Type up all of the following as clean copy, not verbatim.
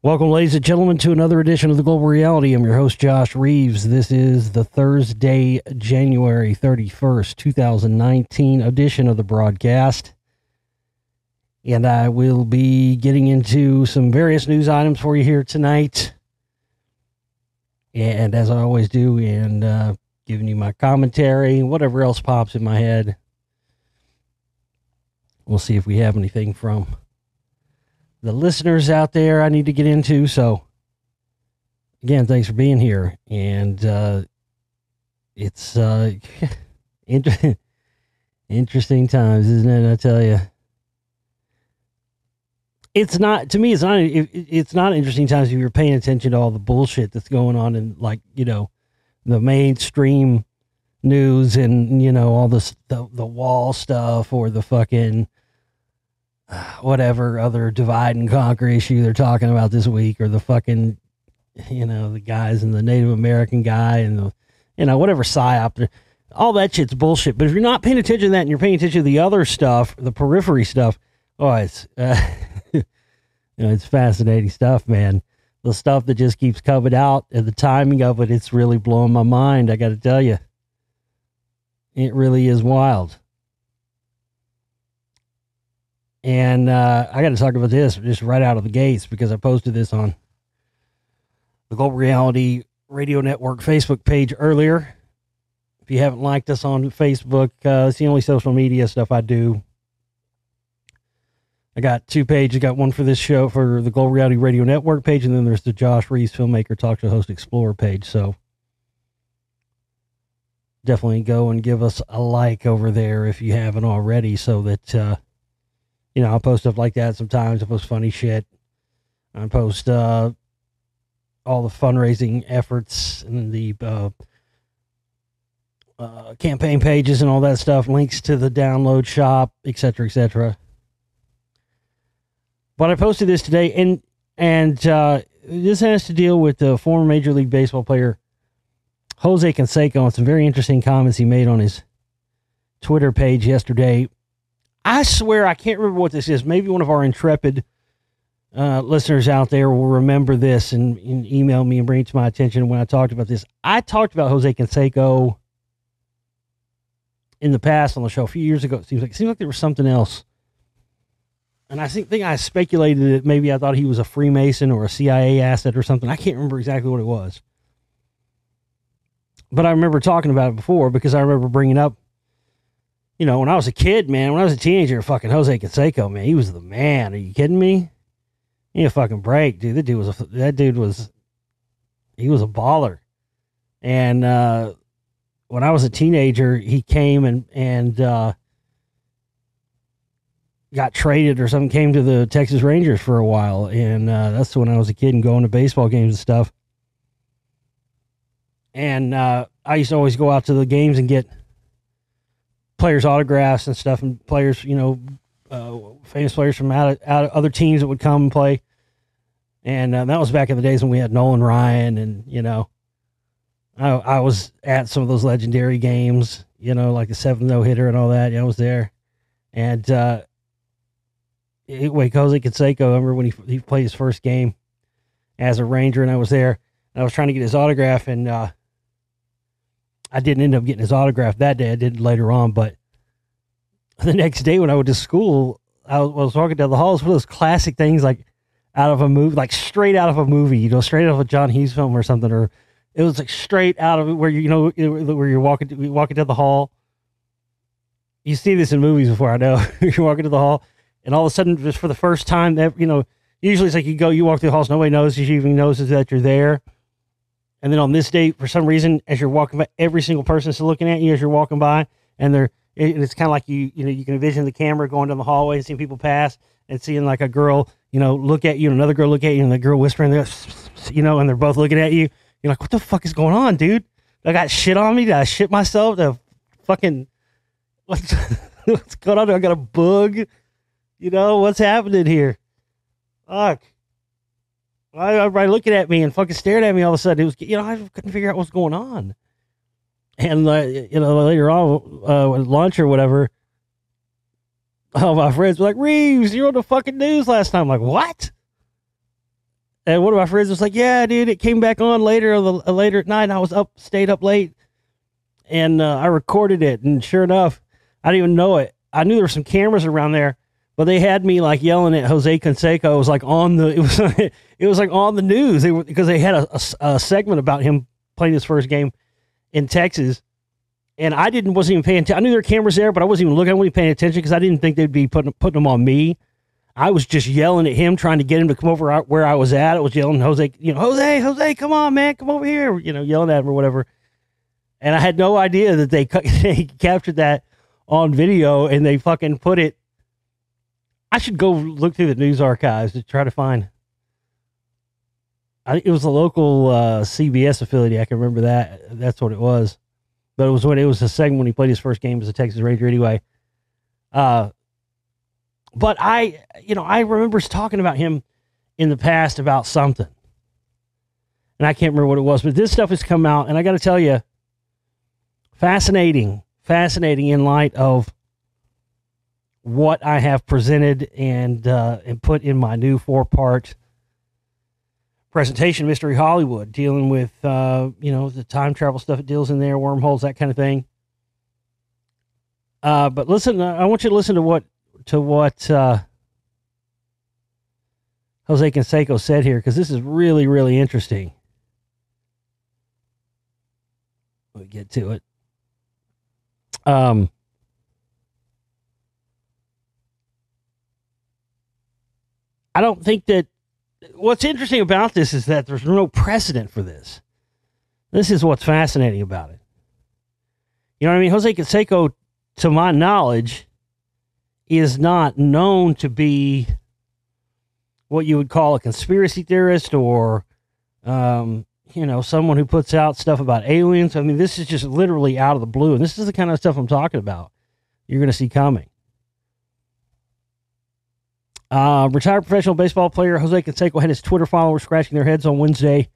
Welcome, ladies and gentlemen, to another edition of the Global Reality. I'm your host, Josh Reeves. This is the Thursday, January 31st, 2019 edition of the broadcast. And I will be getting into some various news items for you here tonight. And as I always do, and giving you my commentary, whatever else pops in my head. We'll see if we have anything from the listeners out there I need to get into. So again, thanks for being here. And it's interesting times, isn't it? I tell you, it's not, to me, it's not interesting times if you're paying attention to all the bullshit that's going on in, like, you know, the mainstream news and, you know, all this, the wall stuff or the fucking whatever other divide and conquer issue they're talking about this week, or the fucking, you know, the guys and the Native American guy and the, you know, whatever psyop, all that shit's bullshit. But if you're not paying attention to that and you're paying attention to the other stuff, the periphery stuff, oh, it's, you know, it's fascinating stuff, man. The stuff that just keeps coming out and the timing of it, it's really blowing my mind. I got to tell you, it really is wild. And I got to talk about this just right out of the gates because I posted this on the Global Reality Radio Network Facebook page earlier. If you haven't liked us on Facebook, it's the only social media stuff I do. I got two pages. I got one for this show, for the Global Reality Radio Network page, and then there's the Josh Reeves Filmmaker Talk Show Host Explorer page. So definitely go and give us a like over there if you haven't already, so that you know, I'll post stuff like that sometimes. I post funny shit. I post all the fundraising efforts and the campaign pages and all that stuff, links to the download shop, etc., etc. But I posted this today, and this has to deal with the former Major League Baseball player Jose Canseco and some very interesting comments he made on his Twitter page yesterday. I swear I can't remember what this is. Maybe one of our intrepid listeners out there will remember this and email me and bring it to my attention when I talked about this. I talked about Jose Canseco in the past on the show a few years ago. It seems like there was something else. And I think I speculated that maybe I thought he was a Freemason or a CIA asset or something. I can't remember exactly what it was. But I remember talking about it before because I remember bringing up, you know, when I was a kid, man, when I was a teenager, fucking Jose Canseco, man, he was the man. Are you kidding me? He a fucking break, dude. He was a baller. And when I was a teenager, he came and got traded or something, came to the Texas Rangers for a while. And that's when I was a kid and going to baseball games and stuff. And I used to always go out to the games and get players' autographs and stuff, and players, you know, famous players from out of other teams that would come and play. And that was back in the days when we had Nolan Ryan, and, you know, I was at some of those legendary games, you know, like the 7th no-hitter and all that. Yeah, I was there. And Jose Canseco, I remember when he played his first game as a Ranger, and I was there, and I was trying to get his autograph, and I didn't end up getting his autograph that day. I did later on, but the next day when I went to school, I was walking down the hall. It's one of those classic things, like out of a movie, like straight out of a movie, you know, straight out of a John Hughes film or something, or it was like straight out of it where, you know, where you're walking down the hall. You see this in movies before, I know. You're walking to the hall, and all of a sudden, just for the first time, that, you know, usually it's like you walk through the halls, nobody notices you, even notices that you're there. And then on this day, for some reason, as you're walking by, every single person is looking at you as you're walking by, and it's kind of like you know, you can envision the camera going down the hallway and seeing people pass and seeing like a girl, you know, look at you and another girl look at you, and the girl whispering there, you know, and they're both looking at you. You're like, what the fuck is going on, dude? I got shit on me. Did I shit myself? The fucking, what's going on? I got a bug. You know, what's happening here? Fuck. Everybody looking at me and fucking staring at me all of a sudden. It was, you know, I couldn't figure out what's going on. And, you know, later on, at lunch or whatever, all my friends were like, Reeves, you're on the fucking news last time. I'm like, what? And one of my friends was like, yeah, dude, it came back on later at night. And I was stayed up late, and I recorded it. And sure enough, I didn't even know it. I knew there were some cameras around there, but they had me like yelling at Jose Canseco. It was like it was like on the news. Because they had a segment about him playing his first game in Texas. And I wasn't even paying attention. I knew there were cameras there, but I wasn't even looking. I wasn't even paying attention because I didn't think they'd be putting them on me. I was just yelling at him, trying to get him to come over where I was at. I was yelling, Jose, Jose, come on, man, come over here, yelling at him or whatever. And I had no idea that they captured that on video, and they fucking put it. I should go look through the news archives to try to find. It was a local CBS affiliate. I can remember that. That's what it was. But it was a segment when he played his first game as a Texas Ranger anyway. But I remember talking about him in the past about something. And I can't remember what it was, but this stuff has come out, and I got to tell you, fascinating in light of what I have presented and put in my new 4-part presentation, Mystery Hollywood, dealing with, the time travel stuff it deals in there, wormholes, that kind of thing. But listen, I want you to listen to what Jose Canseco said here, because this is really, really interesting. Let me get to it. I don't think that what's interesting about this is that there's no precedent for this. This is what's fascinating about it. You know what I mean? Jose Canseco, to my knowledge, is not known to be what you would call a conspiracy theorist or, someone who puts out stuff about aliens. I mean, this is just literally out of the blue, and this is the kind of stuff I'm talking about you're going to see coming. Retired professional baseball player Jose Canseco had his Twitter followers scratching their heads on Wednesday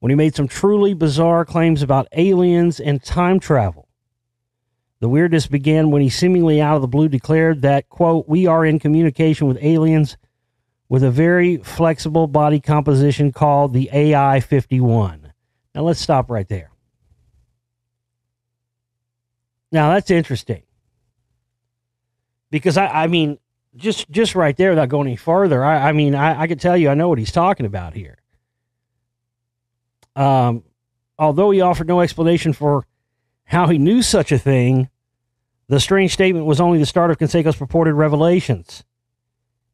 when he made some truly bizarre claims about aliens and time travel. The weirdness began when he seemingly out of the blue declared that, quote, "We are in communication with aliens with a very flexible body composition called the AI-51. Now, let's stop right there. Now, that's interesting. Because, I mean, just right there, without going any further, I could tell you I know what he's talking about here. Although he offered no explanation for how he knew such a thing, the strange statement was only the start of Canseco's purported revelations.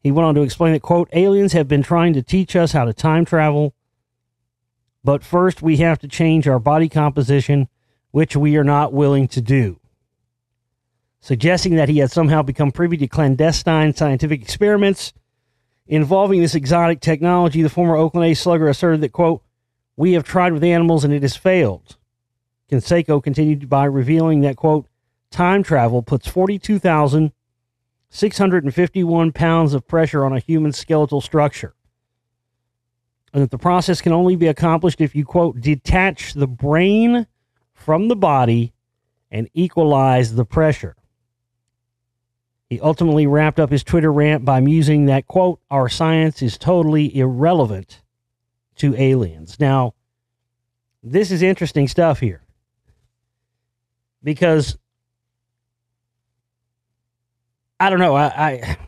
He went on to explain that, quote, "Aliens have been trying to teach us how to time travel, but first we have to change our body composition, which we are not willing to do." Suggesting that he had somehow become privy to clandestine scientific experiments involving this exotic technology, the former Oakland A's slugger asserted that, quote, "We have tried with animals and it has failed." Canseco continued by revealing that, quote, "Time travel puts 42,651 pounds of pressure on a human skeletal structure, and that the process can only be accomplished if you, quote, detach the brain from the body and equalize the pressure." He ultimately wrapped up his Twitter rant by musing that, quote, "Our science is totally irrelevant to aliens." Now, this is interesting stuff here, because I don't know, I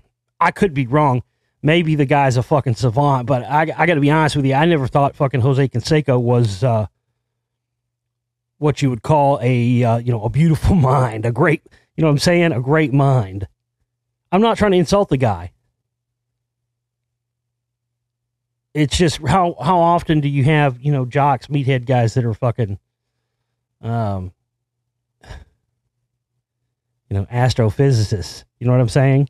could be wrong. Maybe the guy's a fucking savant, but I got to be honest with you. I never thought fucking Jose Canseco was what you would call a beautiful mind, a great, you know what I'm saying, a great mind. I'm not trying to insult the guy. It's just how often do you have, jocks, meathead guys that are fucking, astrophysicists. You know what I'm saying?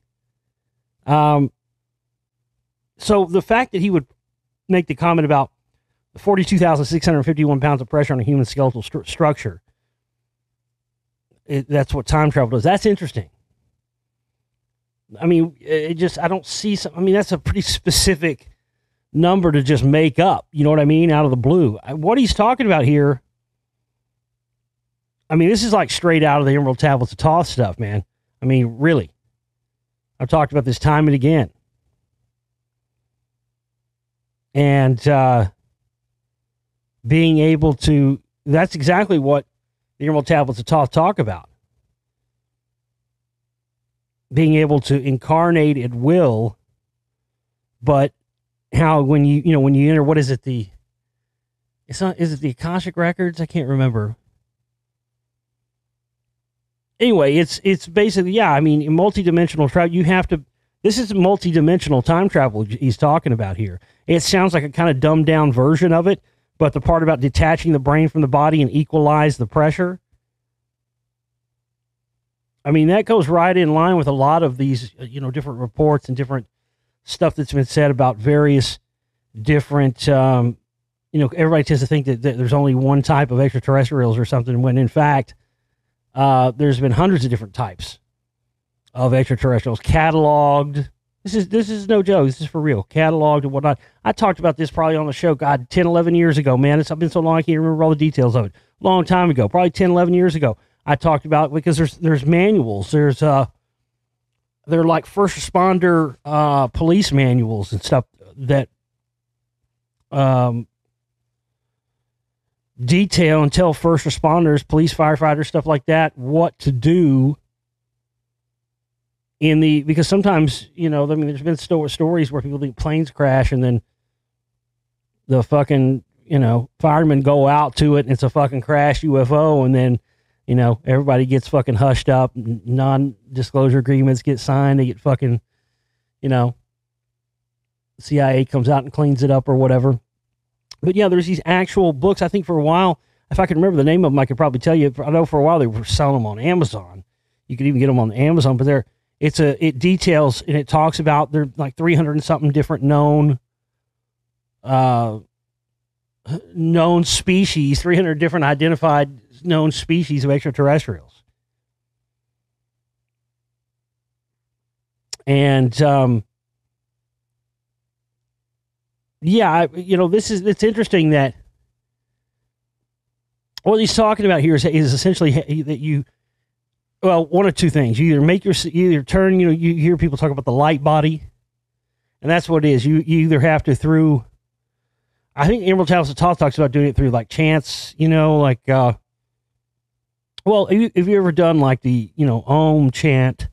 So the fact that he would make the comment about 42,651 pounds of pressure on a human skeletal structure, that's what time travel does. That's interesting. I mean, I don't see that's a pretty specific number to just make up, you know what I mean, out of the blue. What he's talking about here, this is like straight out of the Emerald Tablets of Thoth stuff, man. Really. I've talked about this time and again. And being able to, that's exactly what the Emerald Tablets of Thoth talk about. Being able to incarnate at will, but how when when you enter, what is it, is it the Akashic Records? I can't remember. Anyway, it's basically, yeah, I mean, multidimensional travel, you have to, this is multidimensional time travel he's talking about here. It sounds like a kind of dumbed down version of it, but the part about detaching the brain from the body and equalize the pressure, I mean, that goes right in line with a lot of these, different reports and different stuff that's been said about various different, everybody tends to think that there's only one type of extraterrestrials or something, when in fact, there's been hundreds of different types of extraterrestrials cataloged. This is no joke. This is for real. Cataloged and whatnot. I talked about this probably on the show, God, 10, 11 years ago, man. It's been so long I can't remember all the details of it. Long time ago, probably 10, 11 years ago. I talked about it because there's manuals. They're like first responder police manuals and stuff that detail and tell first responders, police, firefighters, stuff like that, what to do because sometimes, there's been stories where people think planes crash and then the fucking, firemen go out to it and it's a fucking crash UFO, and then, everybody gets fucking hushed up, non-disclosure agreements get signed, they get fucking, CIA comes out and cleans it up or whatever. But yeah, there's these actual books. I think for a while, if I could remember the name of them, I could probably tell you. I know for a while they were selling them on Amazon. You could even get them on Amazon, but it details and it talks about, they're like 300 and something different known species, 300 different identified known species of extraterrestrials. And yeah, it's interesting that what he's talking about here is essentially that one of two things. You either turn, you hear people talk about the light body, and that's what it is. You either have to I think Emerald Tablets of Thoth talks about doing it through like chants, if you ever done like the, Om chant,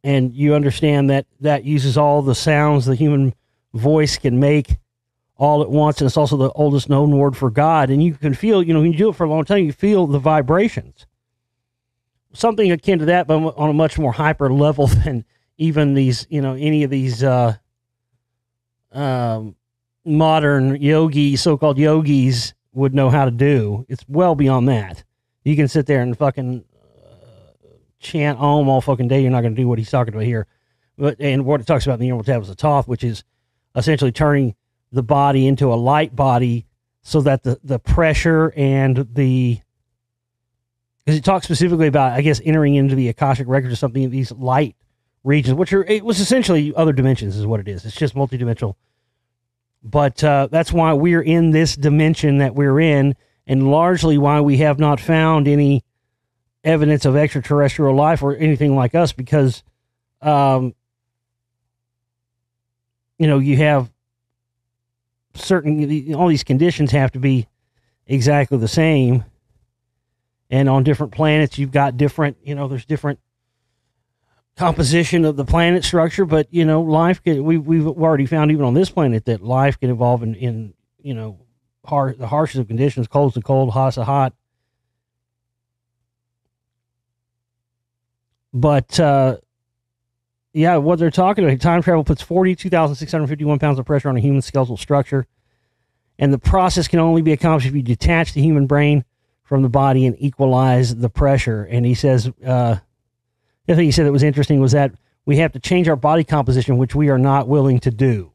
and you understand that uses all the sounds the human voice can make all at once, and it's also the oldest known word for God, and you can feel, when you do it for a long time, you feel the vibrations. Something akin to that, but on a much more hyper level than even these, any of these modern yogis, so-called yogis, would know how to do. It's well beyond that. You can sit there and fucking chant Om all fucking day. You're not going to do what he's talking about here. And what it talks about in the Emerald Tablets of Thoth, which is essentially turning the body into a light body so that the pressure and because it talks specifically about, I guess, entering into the Akashic Records or something, these light regions, it was essentially other dimensions is what it is. It's just multidimensional. But that's why we're in this dimension that we're in, and largely why we have not found any evidence of extraterrestrial life or anything like us, because, you have all these conditions have to be exactly the same. And on different planets, you've got different, there's different composition of the planet structure, but, life we've already found even on this planet that life can evolve in the harshest of conditions, cold's to cold, hot's to hot. But, yeah, what they're talking about, time travel puts 42,651 pounds of pressure on a human skeletal structure, and the process can only be accomplished if you detach the human brain from the body and equalize the pressure. And he says, the thing he said that was interesting was that we have to change our body composition, which we are not willing to do.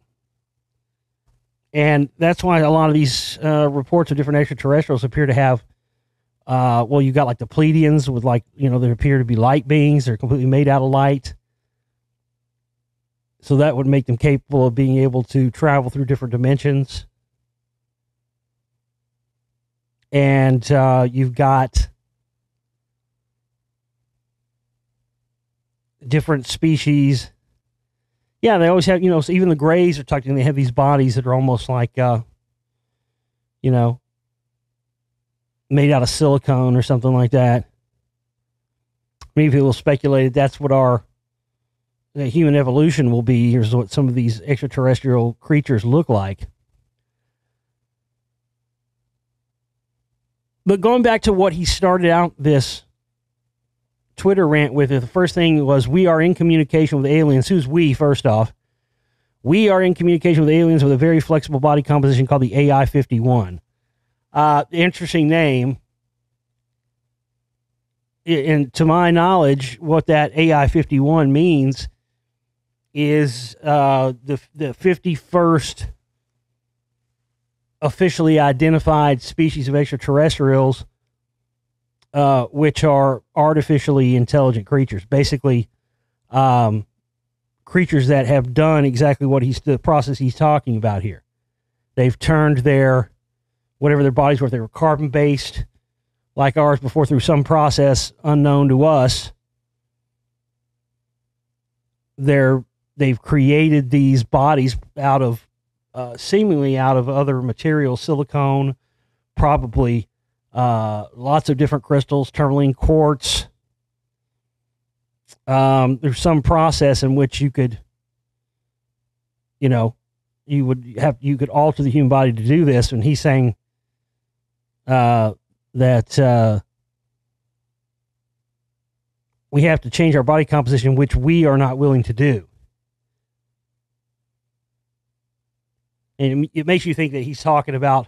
And that's why a lot of these reports of different extraterrestrials appear to have, you've got like the Pleiadians with they appear to be light beings. They're completely made out of light. So that would make them capable of being able to travel through different dimensions. And you've got different species. Yeah, they always have, so even the Greys are talking, they have these bodies that are almost like, you know, made out of silicone or something like that. Many people speculated that's what our human evolution will be. Here's what some of these extraterrestrial creatures look like. But going back to what he started out this Twitter rant with, the first thing was, we are in communication with aliens. Who's we, first off? We are in communication with aliens with a very flexible body composition called the AI-51. Interesting name. And to my knowledge, what that AI-51 means is the 51st officially identified species of extraterrestrials, which are artificially intelligent creatures. Basically, creatures that have done exactly what the process he's talking about here. They've turned whatever their bodies were, if they were carbon-based, like ours before, through some process unknown to us, they've created these bodies out of seemingly out of other materials, silicone, probably lots of different crystals, tourmaline, quartz. There's some process in which you could, you could alter the human body to do this, and he's saying that we have to change our body composition, which we are not willing to do. And it makes you think that he's talking about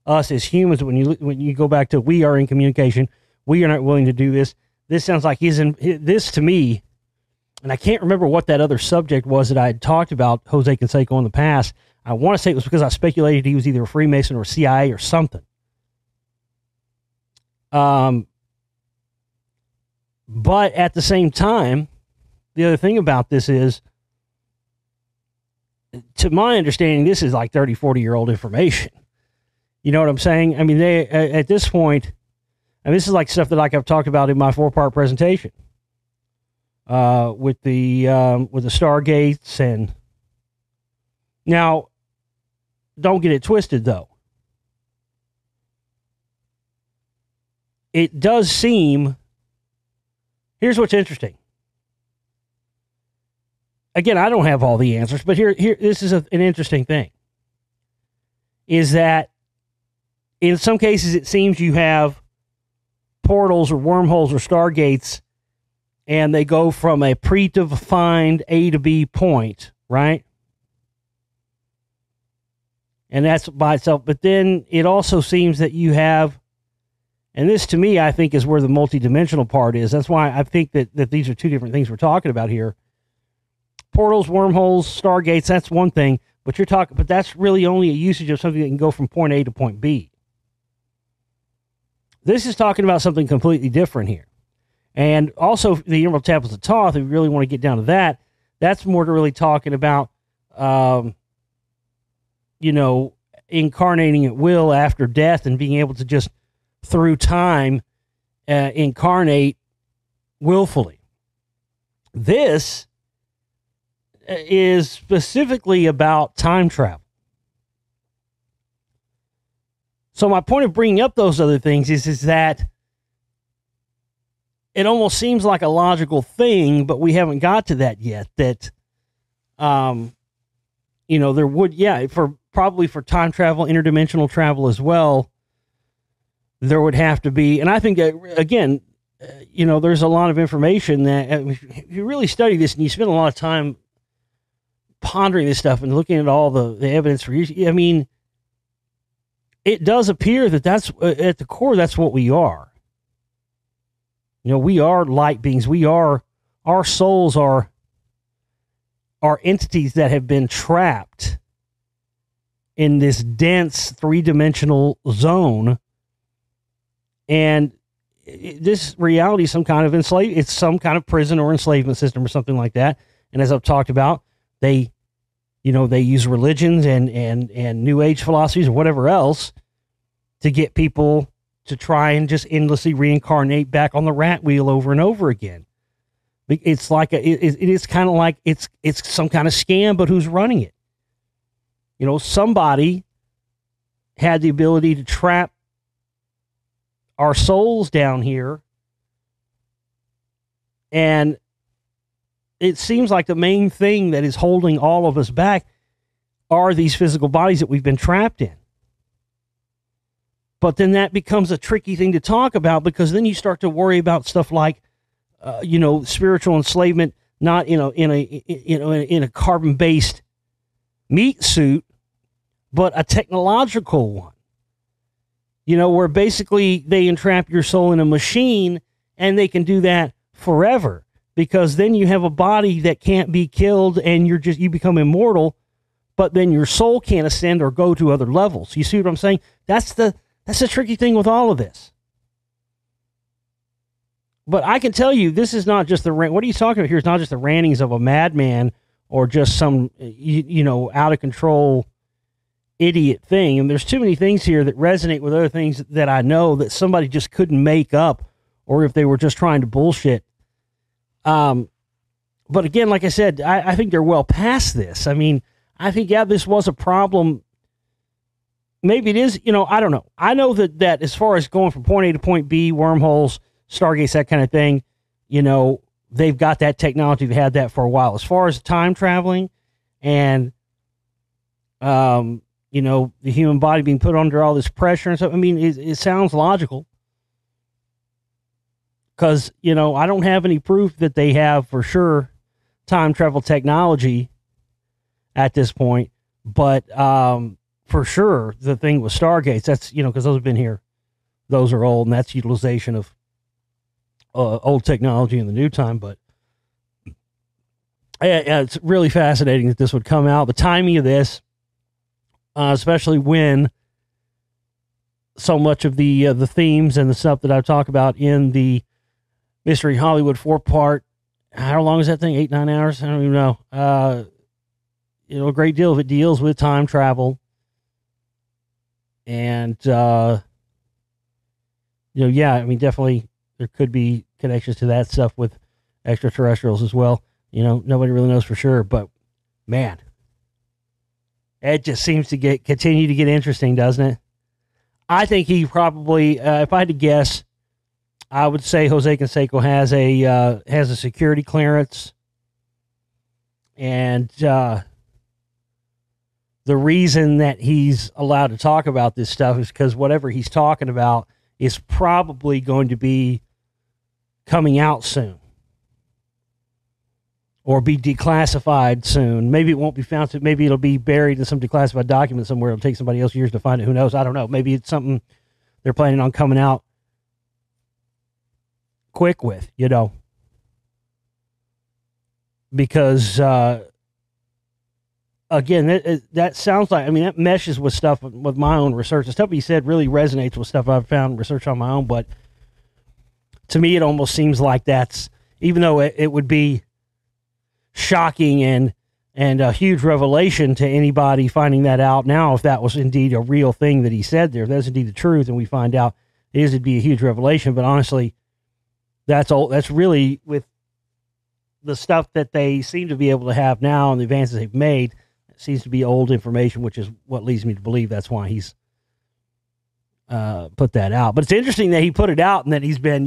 us as humans. When you go back to, we are in communication, we are not willing to do this. This sounds like this to me, and I can't remember what that other subject was that I had talked about Jose Canseco in the past. I want to say it was because I speculated he was either a Freemason or CIA or something. But at the same time, the other thing about this is, to my understanding, this is like 30, 40-year-old information. You know what I'm saying? I mean, they, at this point, and this is like stuff that I've talked about in my 4-part presentation, with the Stargates. And now, don't get it twisted, though. It does seem, here's what's interesting. Again, I don't have all the answers, but here this is an interesting thing, is that in some cases it seems you have portals or wormholes or stargates, and they go from a predefined A to B point, right? And that's by itself. But then it also seems that you have, and this to me I think is where the multidimensional part is. That's why I think that these are two different things we're talking about here. Portals, wormholes, stargates, that's one thing, but that's really only a usage of something that can go from point A to point B. This is talking about something completely different here. And also the Emerald Tablets of Thoth, if you really want to get down to that, that's more to really talking about, incarnating at will after death and being able to just, through time, incarnate willfully. This is specifically about time travel. So my point of bringing up those other things is that it almost seems like a logical thing, but we haven't got to that yet. That, there would, probably for time travel, interdimensional travel as well, there would have to be, and I think that, again, there's a lot of information that, if you really study this and you spend a lot of time pondering this stuff and looking at all the evidence for you, I mean, it does appear that that's at the core, that's what we are. We are light beings. Our souls are entities that have been trapped in this dense 3-dimensional zone. And this reality is some kind of it's some kind of prison or enslavement system or something like that. And as I've talked about, they use religions and New Age philosophies or whatever else to get people to try and just endlessly reincarnate back on the rat wheel over and over again. It's like it is kind of like it's some kind of scam, but who's running it? You know, somebody had the ability to trap our souls down here, and it seems like the main thing that is holding all of us back are these physical bodies that we've been trapped in. But then that becomes a tricky thing to talk about, because then you start to worry about stuff like, spiritual enslavement, not in a carbon-based meat suit, but a technological one. You know, where basically they entrap your soul in a machine, and they can do that forever, because then you have a body that can't be killed, and you become immortal, but then your soul can't ascend or go to other levels. You see what I'm saying? That's the tricky thing with all of this. But I can tell you, this is not just what are you talking about here? It's not just the rantings of a madman or just some, out of control idiot thing. And there's too many things here that resonate with other things that I know that somebody just couldn't make up, or if they were just trying to bullshit. But again, like I said, I think they're well past this. I mean, I think, this was a problem. Maybe it is, I don't know. I know that as far as going from point A to point B, wormholes, Stargates, that kind of thing, they've got that technology. They've had that for a while. As far as time traveling and, the human body being put under all this pressure and stuff, I mean, it sounds logical. Because, I don't have any proof that they have for sure time travel technology at this point. But for sure, the thing with Stargates, that's, because those have been here. Those are old, and that's utilization of old technology in the new time. But it's really fascinating that this would come out. The timing of this, especially when so much of the themes and the stuff that I've talked about in the Mystery Hollywood 4-part, how long is that thing? 8-9 hours? I don't even know. A great deal of it deals with time travel. And, definitely there could be connections to that stuff with extraterrestrials as well. Nobody really knows for sure, but man, it just seems to continue to get interesting, doesn't it? I think he probably, if I had to guess, I would say Jose Canseco has a security clearance, and the reason that he's allowed to talk about this stuff is because whatever he's talking about is probably going to be coming out soon or be declassified soon. Maybe it won't be found. Maybe it'll be buried in some declassified document somewhere. It'll take somebody else years to find it. Who knows? I don't know. Maybe it's something they're planning on coming out quick with, because again, that sounds like, that meshes with stuff with my own research. The stuff he said really resonates with stuff I've found research on my own, but to me, it almost seems like that's, even though it would be shocking and a huge revelation to anybody finding that out now, if that was indeed a real thing that he said there, if that's indeed the truth, and we find out it'd be a huge revelation. But honestly, that's really, with the stuff that they seem to be able to have now and the advances they've made, it seems to be old information, which is what leads me to believe that's why he's put that out. But it's interesting that he put it out and that he's been,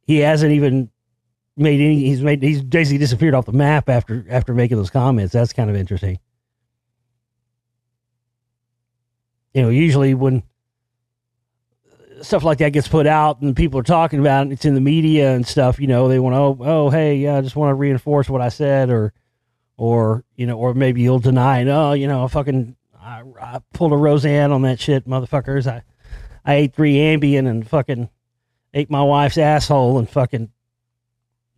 he hasn't even made any, he's basically disappeared off the map after making those comments. That's kind of interesting. Usually when stuff like that gets put out and people are talking about it, it's in the media and stuff, they want to, hey, I just want to reinforce what I said, or maybe you'll deny it. I pulled a Roseanne on that shit, motherfuckers. I ate 3 Ambien and fucking ate my wife's asshole and fucking,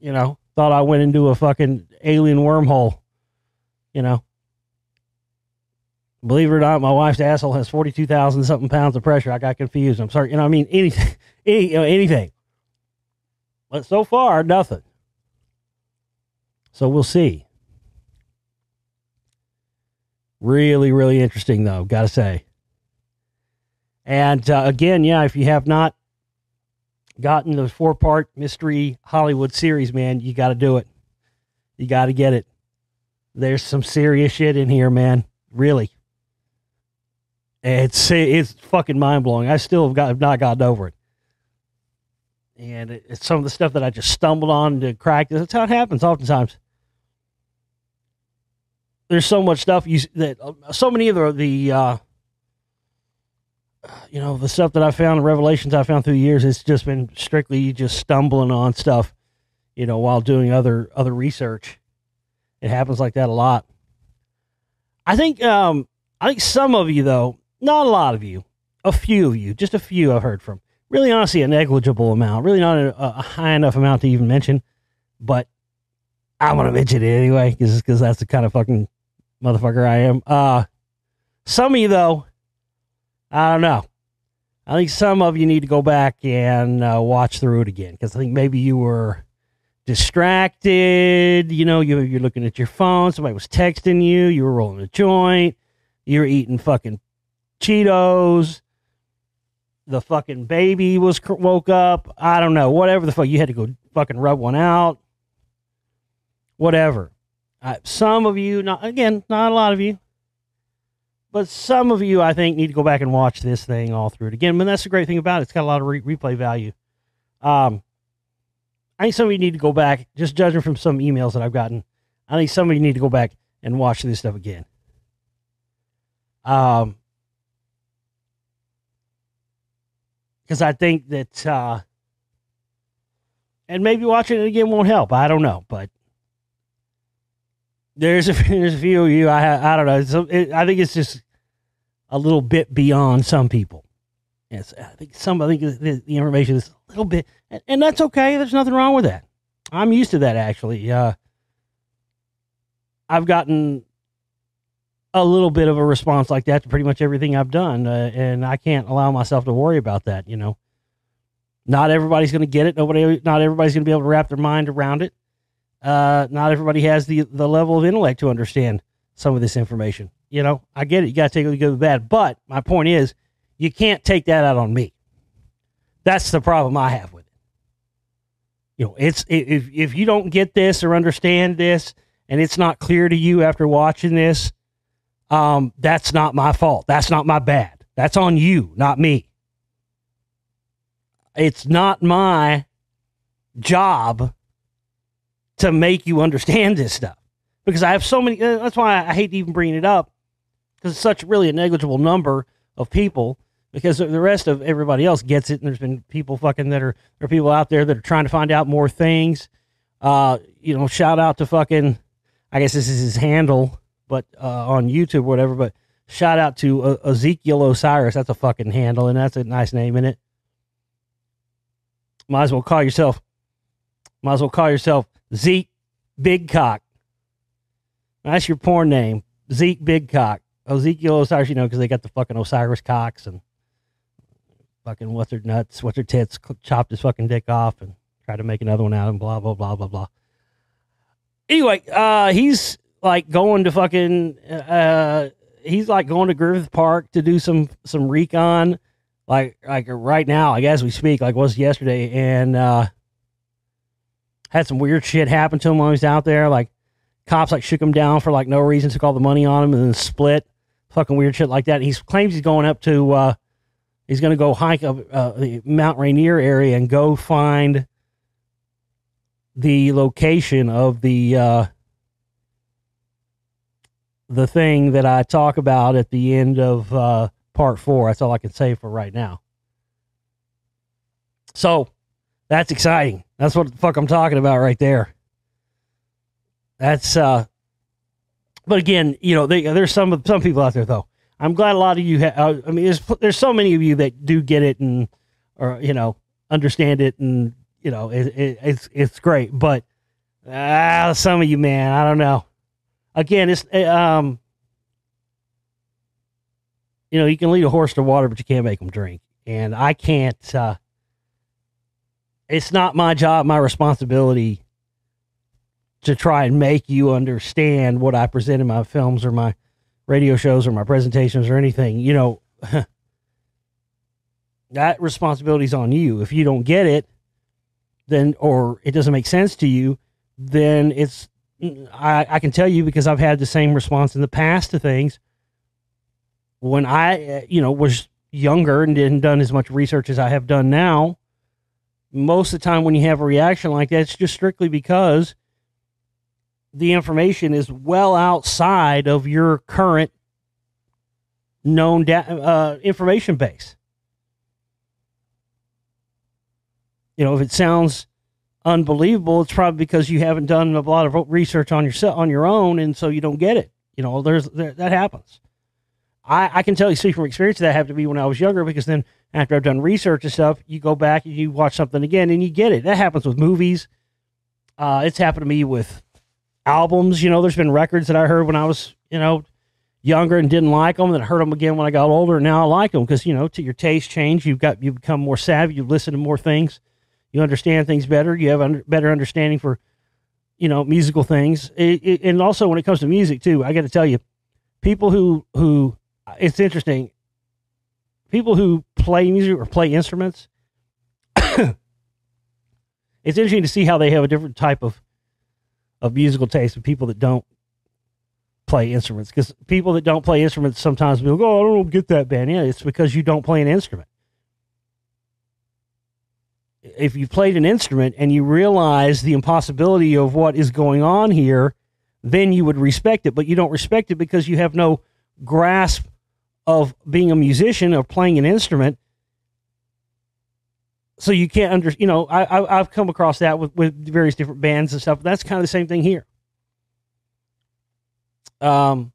thought I went into a fucking alien wormhole, Believe it or not, my wife's asshole has 42,000 something pounds of pressure. I got confused. I'm sorry. Anything, anything. But so far, nothing. So we'll see. Really, really interesting, though, gotta say. And again, if you have not gotten those 4-part mystery Hollywood series, man, you got to do it. You got to get it. There's some serious shit in here, man. Really. It's fucking mind-blowing. I still have not gotten over it. And it's some of the stuff that I just stumbled on to crack. That's how it happens oftentimes. There's so much stuff so many of the the stuff that I found, the revelations I found through the years, it's just been strictly just stumbling on stuff, while doing other research. It happens like that a lot. I think some of you, though, not a lot of you, a few of you, just a few I've heard from. Really, honestly, a negligible amount. Really not a high enough amount to even mention. But I'm going to mention it anyway, because that's the kind of fucking motherfucker I am. Some of you, though, I don't know. I think some of you need to go back and watch through it again, because I think maybe you were distracted. You're looking at your phone. Somebody was texting you. You were rolling a joint. You were eating fucking Cheetos. The fucking baby woke up. I don't know. Whatever the fuck. You had to go fucking rub one out. Whatever. Some of you, not a lot of you, but some of you, I think, need to go back and watch this thing all through it again. But that's the great thing about it. It's got a lot of replay value. I think some of you need to go back, just judging from some emails that I've gotten, I think some of you need to go back and watch this stuff again. Because I think that, and maybe watching it again won't help. I don't know, but there's a few of you. I don't know. I think it's just a little bit beyond some people. Yes, I think the information is a little bit, and that's okay. There's nothing wrong with that. I'm used to that, actually. I've gotten a little bit of a response like that to pretty much everything I've done, and I can't allow myself to worry about that. Not everybody's going to get it. Not everybody's going to be able to wrap their mind around it. Not everybody has the level of intellect to understand some of this information. I get it. You got to take the good with the bad. But my point is, you can't take that out on me. That's the problem I have with it. If you don't get this or understand this, and it's not clear to you after watching this, that's not my fault. That's not my bad. That's on you, not me. It's not my job to make you understand this stuff, because I have so many. That's why I hate even bringing it up, because it's such really a negligible number of people, because the rest of everybody else gets it. And there's been people there are people out there that are trying to find out more things. Shout out to fucking, I guess this is his handle, but on YouTube or whatever, but shout out to Ezekiel Osiris. That's a fucking handle, and that's a nice name in it. Might as well call yourself Zeke Big Cock. That's your porn name, Zeke Big Cock. Ezekiel Osiris, because they got the fucking Osiris cocks, and fucking what's her tits, chopped his fucking dick off and tried to make another one out of him, blah, blah, blah, blah, blah. Anyway, he's like going to fucking, he's like going to Griffith Park to do some recon, like right now, I guess we speak, like was yesterday, and had some weird shit happen to him while he was out there. Like cops shook him down for no reason, took all the money on him, and then split. Fucking weird shit like that. And he claims he's going up to, he's going to go hike up the Mount Rainier area and go find the location of the thing that I talk about at the end of part 4. That's all I can say for right now. So that's exciting. That's what the fuck I'm talking about right there. That's but again, there's some people out there though. I'm glad a lot of you there's so many of you that do get it and understand it, and it's great, but some of you, man, I don't know. Again, it's you can lead a horse to water, but you can't make them drink, and I can't. It's not my job, my responsibility to try and make you understand what I present in my films or my radio shows or my presentations or anything. that responsibility is on you. If you don't get it, then, or it doesn't make sense to you, then I can tell you, because I've had the same response in the past to things when I, was younger and didn't done as much research as I have done now. Most of the time when you have a reaction like that, it's just strictly because the information is well outside of your current known information base. If it sounds unbelievable, it's probably because you haven't done a lot of research on your own, and so you don't get it. That happens. I can tell you, see from experience, that happened to me when I was younger, because then after I've done research and stuff, you go back and you watch something again and you get it. That happens with movies. It's happened to me with albums. There's been records that I heard when I was, younger and didn't like them, and I heard them again when I got older, and now I like them because, to your taste change, you become more savvy, you listen to more things, you understand things better, you have a better understanding for, musical things. And also when it comes to music too, I got to tell you, people who it's interesting, people who play music or play instruments, it's interesting to see how they have a different type of musical taste with people that don't play instruments. Because people that don't play instruments sometimes will go, "Oh, I don't get that band." Yeah, it's because you don't play an instrument. If you played an instrument and you realize the impossibility of what is going on here, then you would respect it. But you don't respect it because you have no grasp of being a musician or playing an instrument. So you can't I've come across that with various different bands and stuff. That's kind of the same thing here. But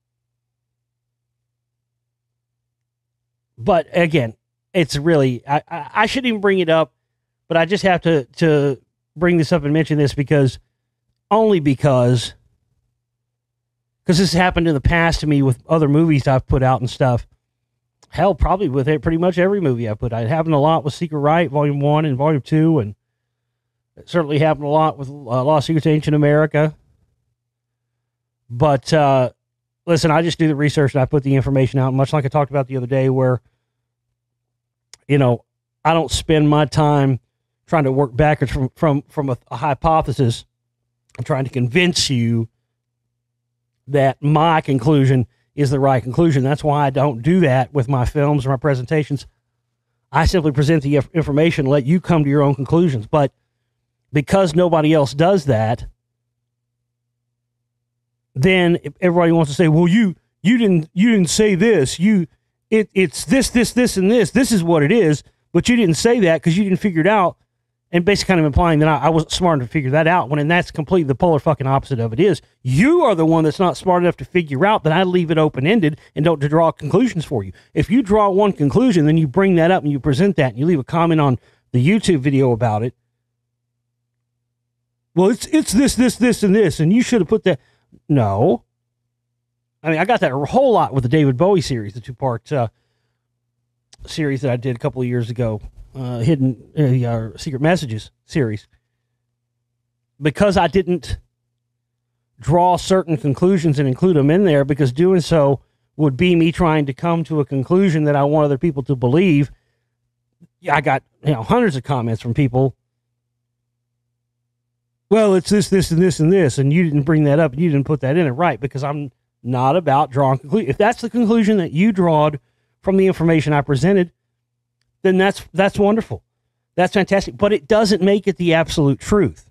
again, it's really, I shouldn't even bring it up, but I just have to bring this up and mention this because this has happened in the past to me with other movies I've put out and stuff. Hell, probably with pretty much every movie I put out. It happened a lot with Secret Right, Volume 1 and Volume 2, and it certainly happened a lot with Lost Secrets of Ancient America. But listen, I just do the research and I put the information out, much like I talked about the other day, where, I don't spend my time trying to work backwards from a hypothesis. I'm trying to convince you that my conclusion is the right conclusion. That's why I don't do that with my films or my presentations. I simply present the information, let you come to your own conclusions. But because nobody else does that, then everybody wants to say, "Well, you didn't say this. It's this, and this. This is what it is, but you didn't say that because you didn't figure it out." And basically kind of implying that I wasn't smart enough to figure that out, when that's completely the polar fucking opposite of it is. You are the one that's not smart enough to figure out that I leave it open-ended and don't draw conclusions for you. If you draw one conclusion, then you bring that up and you present that and you leave a comment on the YouTube video about it. "Well, it's this, and this, and you should have put that." No. I mean, I got that a whole lot with the David Bowie series, the 2-part series that I did a couple of years ago. Hidden Secret Messages series, because I didn't draw certain conclusions and include them in there, because doing so would be me trying to come to a conclusion that I want other people to believe. I got hundreds of comments from people. "Well, it's this, and this, and this, and you didn't bring that up, and you didn't put that in it." Right, because I'm not about drawing conclusions. If that's the conclusion that you drawed from the information I presented, then that's wonderful. That's fantastic. But it doesn't make it the absolute truth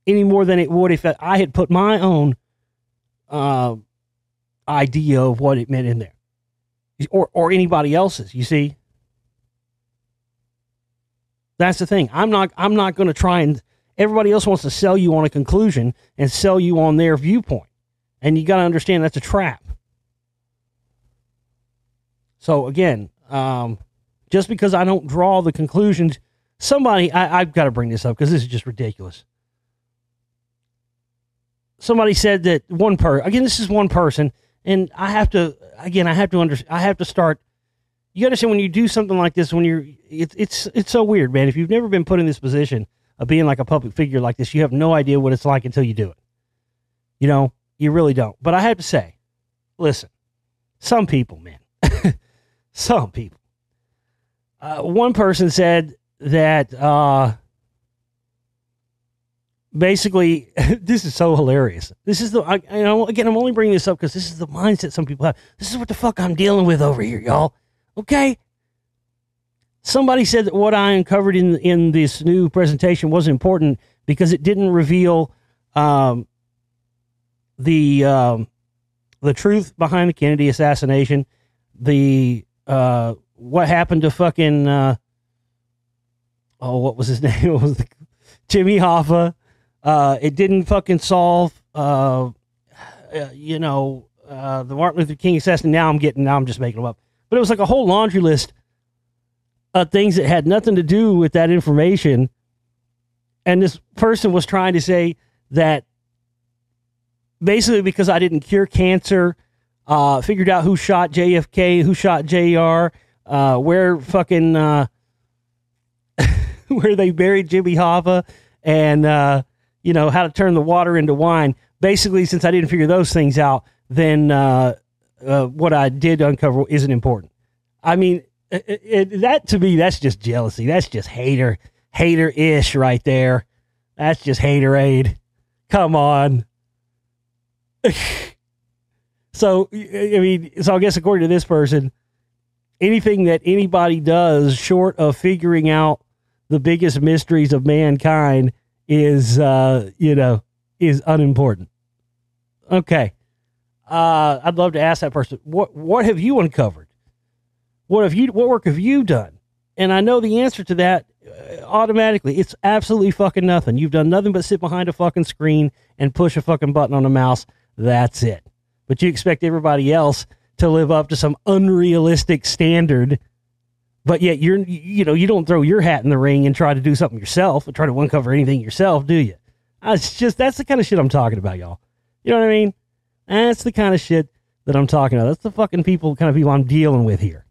any more than it would if I had put my own idea of what it meant in there, or anybody else's. You see, that's the thing. I'm not going to try and. Everybody else wants to sell you on a conclusion and sell you on their viewpoint, and you got to understand that's a trap. So again, just because I don't draw the conclusions, I've got to bring this up because this is just ridiculous. Somebody said that this is one person, and I have to start. You understand, when you do something like this, it's so weird, man. If you've never been put in this position of being like a public figure like this, you have no idea what it's like until you do it. You really don't. But I have to say, listen, some people, man, some people. One person said that basically, this is so hilarious. This is again, I'm only bringing this up because this is the mindset some people have. This is what the fuck I'm dealing with over here, y'all. Okay? Somebody said that what I uncovered in this new presentation wasn't important because it didn't reveal the truth behind the Kennedy assassination, what happened to fucking what was his name? It was Jimmy Hoffa. It didn't fucking solve the Martin Luther King assassination. Now I'm just making them up. But it was like a whole laundry list of things that had nothing to do with that information. And this person was trying to say that basically because I didn't cure cancer, figured out who shot JFK, who shot JR, where fucking where they buried Jimmy Hoffa, and how to turn the water into wine. Basically, since I didn't figure those things out, then what I did uncover isn't important. I mean, that to me, that's just jealousy. That's just hater-ish right there. That's just haterade. Come on. So I guess according to this person, anything that anybody does short of figuring out the biggest mysteries of mankind is unimportant. Okay. I'd love to ask that person, what have you uncovered? What work have you done? And I know the answer to that automatically. It's absolutely fucking nothing. You've done nothing but sit behind a fucking screen and push a fucking button on a mouse. That's it. But you expect everybody else to live up to some unrealistic standard, but yet you don't throw your hat in the ring and try to do something yourself and try to uncover anything yourself, do you? That's the kind of shit I'm talking about, y'all. You know what I mean? That's the kind of shit that I'm talking about. That's the fucking kind of people I'm dealing with here.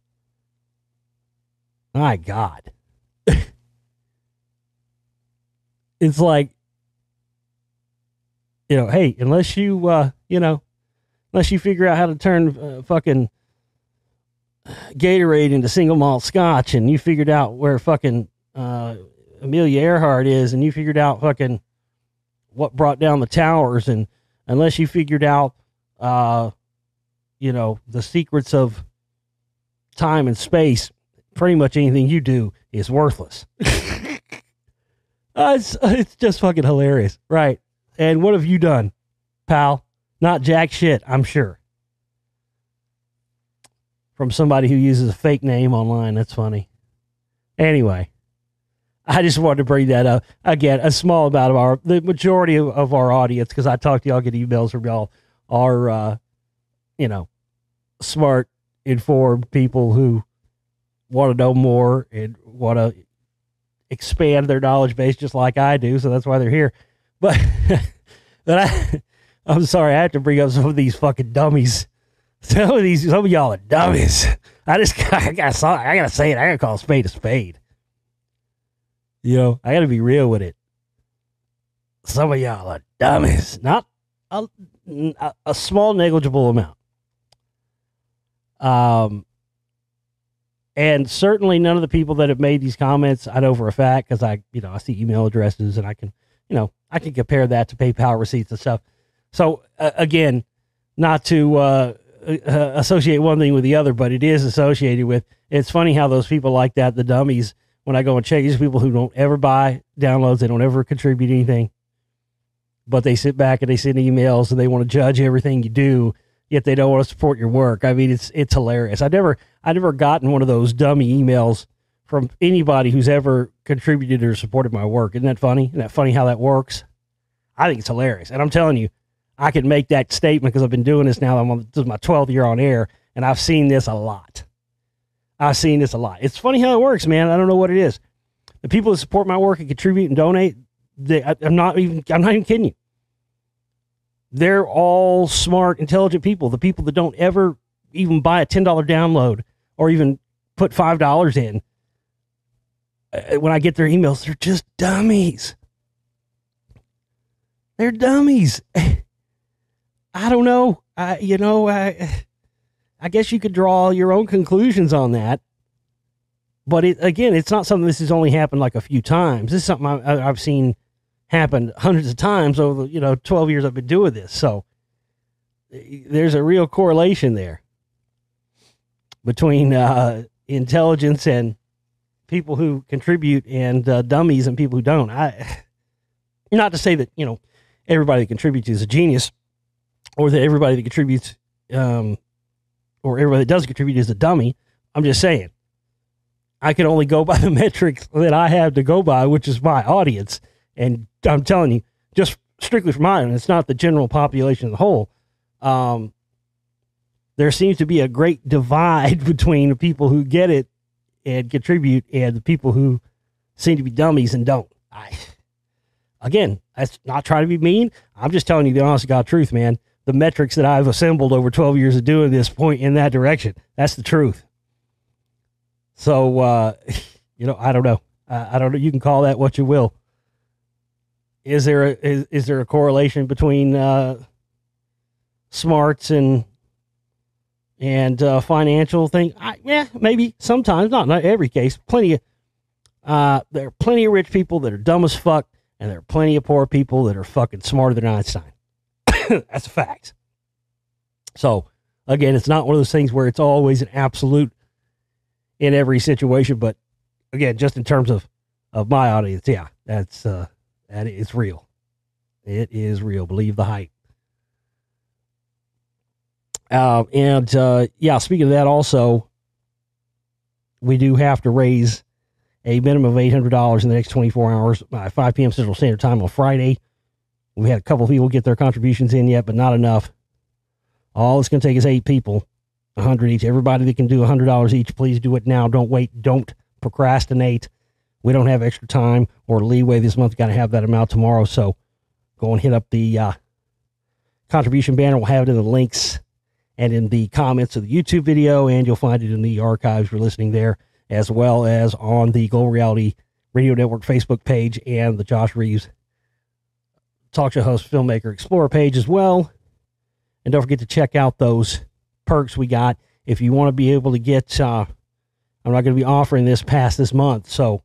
My God. It's like, hey, unless you figure out how to turn fucking Gatorade into single malt scotch, and you figured out where fucking Amelia Earhart is, and you figured out fucking what brought down the towers, and unless you figured out, the secrets of time and space, pretty much anything you do is worthless. It's just fucking hilarious. Right. And what have you done, pal? Not jack shit, I'm sure. From somebody who uses a fake name online. That's funny. Anyway, I just wanted to bring that up. Again, a small amount of the majority of our audience, because I talk to y'all, get emails from y'all, are, smart, informed people who want to know more and want to expand their knowledge base just like I do. So that's why they're here. But, I'm sorry, I have to bring up some of these fucking dummies. Some of y'all are dummies. I gotta say it. I gotta call a spade. I gotta be real with it. Some of y'all are dummies. Not a small negligible amount. And certainly none of the people that have made these comments I know for a fact, because I see email addresses and I can compare that to PayPal receipts and stuff. So again, not to associate one thing with the other, but it is associated with. It's funny how those people like that, the dummies, when I go and check, these people who don't ever buy downloads, they don't ever contribute anything, but they sit back and they send emails and they want to judge everything you do, yet they don't want to support your work. I mean, it's hilarious. I never gotten one of those dummy emails from anybody who's ever contributed or supported my work. Isn't that funny? Isn't that funny how that works? I think it's hilarious. And I'm telling you, I can make that statement because I've been doing this now. This is my 12th year on air, and I've seen this a lot. It's funny how it works, man. I don't know what it is. The people that support my work and contribute and donate, I'm not even kidding you. They're all smart, intelligent people. The people that don't ever even buy a $10 download or even put $5 in, when I get their emails, they're just dummies. They're dummies. I don't know. I guess you could draw your own conclusions on that. But again, it's not something this has only happened like a few times. This is something I've seen happen hundreds of times over, 12 years I've been doing this. So there's a real correlation there between intelligence and people who contribute and dummies and people who don't. Not to say that, everybody that contributes is a genius, or that everybody that contributes or everybody that does contribute is a dummy. I'm just saying, I can only go by the metrics that I have to go by, which is my audience. And I'm telling you, just strictly for mine, it's not the general population as a whole. There seems to be a great divide between the people who get it and contribute and the people who seem to be dummies and don't. Again, that's not trying to be mean. I'm just telling you the honest to God truth, man. The metrics that I've assembled over 12 years of doing this point in that direction. That's the truth. So, I don't know. I don't know. You can call that what you will. Is there a correlation between smarts and financial thing? Yeah, maybe sometimes, not every case. There are plenty of rich people that are dumb as fuck, and there are plenty of poor people that are fucking smarter than Einstein. That's a fact. So again, it's not one of those things where it's always an absolute in every situation, but again, just in terms of my audience, yeah, that is real. It is real. Believe the hype. Speaking of that, also, we do have to raise a minimum of $800 in the next 24 hours by 5 p.m. Central Standard Time on Friday. We had a couple of people get their contributions in yet, but not enough. All it's going to take is 8 people, 100 each. Everybody that can do $100 each, please do it now. Don't wait. Don't procrastinate. We don't have extra time or leeway this month. Got to have that amount tomorrow. So go and hit up the contribution banner. We'll have it in the links and in the comments of the YouTube video, and you'll find it in the archives for listening there, as well as on the Global Reality Radio Network Facebook page and the Josh Reeves Talk Show Host, Filmmaker, Explorer page as well. And don't forget to check out those perks we got. If you want to be able to get, I'm not going to be offering this past this month, so